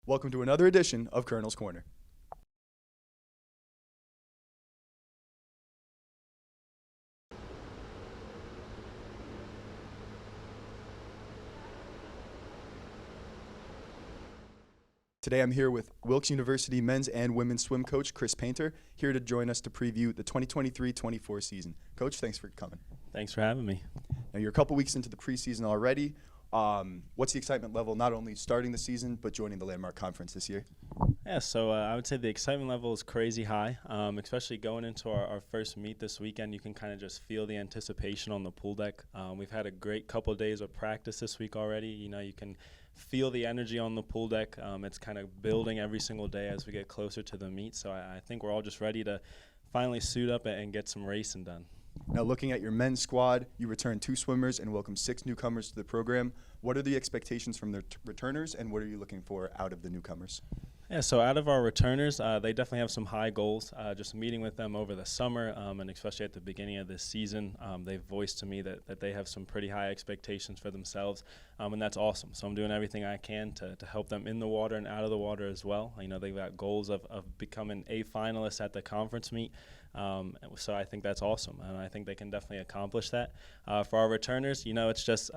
Welcome to another edition of Colonel's Corner. Today I'm here with Wilkes University men's and women's swim coach Chris Paynter, here to join us to preview the 2023-24 season. Coach, thanks for coming. Thanks for having me. Now you're a couple weeks into the preseason already. What's the excitement level, not only starting the season, but joining the Landmark Conference this year? Yeah, so I would say the excitement level is crazy high, especially going into our first meet this weekend. You can kind of just feel the anticipation on the pool deck. We've had a great couple of days of practice this week already. You know, you can feel the energy on the pool deck. It's kind of building every single day as we get closer to the meet. So I think we're all just ready to finally suit up and get some racing done. Now, looking at your men's squad, you returned 2 swimmers and welcomed 6 newcomers to the program. What are the expectations from the returners, and what are you looking for out of the newcomers? Yeah, so out of our returners, they definitely have some high goals. Just meeting with them over the summer, and especially at the beginning of this season, they've voiced to me that they have some pretty high expectations for themselves, and that's awesome. So I'm doing everything I can to help them in the water and out of the water as well. You know, they've got goals of becoming A finalists at the conference meet. So I think that's awesome, and I think they can definitely accomplish that. For our returners, you know, it's just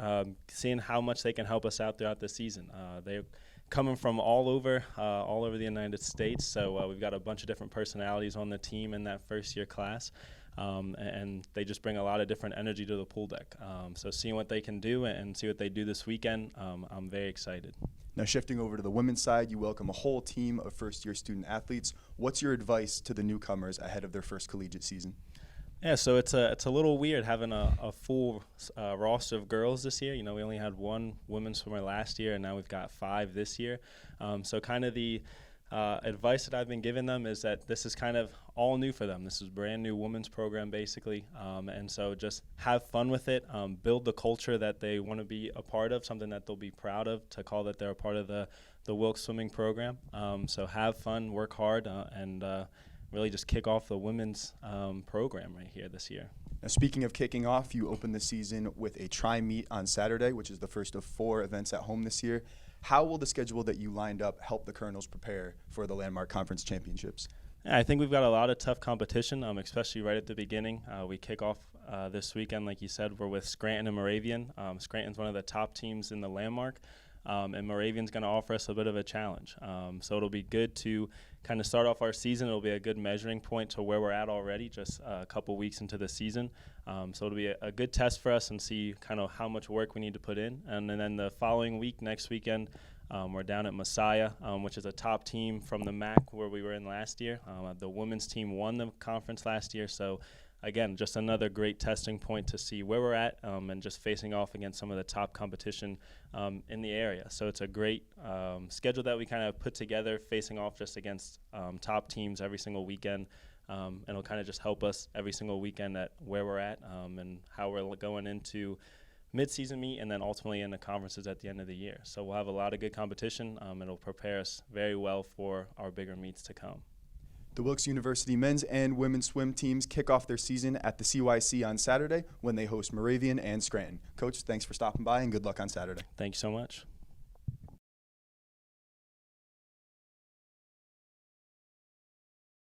seeing how much they can help us out throughout the season. They're coming from all over the United States, so we've got a bunch of different personalities on the team in that first-year class, and they just bring a lot of different energy to the pool deck. So seeing what they can do and see what they do this weekend, I'm very excited. Now, shifting over to the women's side, you welcome a whole team of first-year student athletes. What's your advice to the newcomers ahead of their first collegiate season? Yeah, so it's a little weird having a full roster of girls this year. You know, we only had 1 women's swimmer last year, and now we've got 5 this year. So kind of the advice that I've been giving them is that this is kind of all new for them. This is a brand new women's program, basically, and so just have fun with it, build the culture that they want to be a part of, something that they'll be proud of, to call that they're a part of the Wilkes swimming program. So have fun, work hard, and really just kick off the women's program right here this year. Now, speaking of kicking off, you opened the season with a tri-meet on Saturday, which is the first of 4 events at home this year. How will the schedule that you lined up help the Colonels prepare for the Landmark Conference Championships? Yeah, I think we've got a lot of tough competition, especially right at the beginning. We kick off this weekend, like you said, we're with Scranton and Moravian. Scranton's one of the top teams in the Landmark, and Moravian's going to offer us a bit of a challenge. So it'll be good to kind of start off our season. It'll be a good measuring point to where we're at already, just a couple weeks into the season. So it'll be a good test for us and see kind of how much work we need to put in. And then the following week, next weekend, we're down at Messiah, which is a top team from the MAC where we were in last year. The women's team won the conference last year, so again, just another great testing point to see where we're at, and just facing off against some of the top competition in the area. So it's a great schedule that we kind of put together, facing off just against top teams every single weekend. And it'll kind of just help us every single weekend at where we're at, and how we're going into mid-season meet, and then ultimately in the conferences at the end of the year. So we'll have a lot of good competition. It'll prepare us very well for our bigger meets to come. The Wilkes University men's and women's swim teams kick off their season at the CYC on Saturday when they host Moravian and Scranton. Coach, thanks for stopping by, and good luck on Saturday. Thank you so much.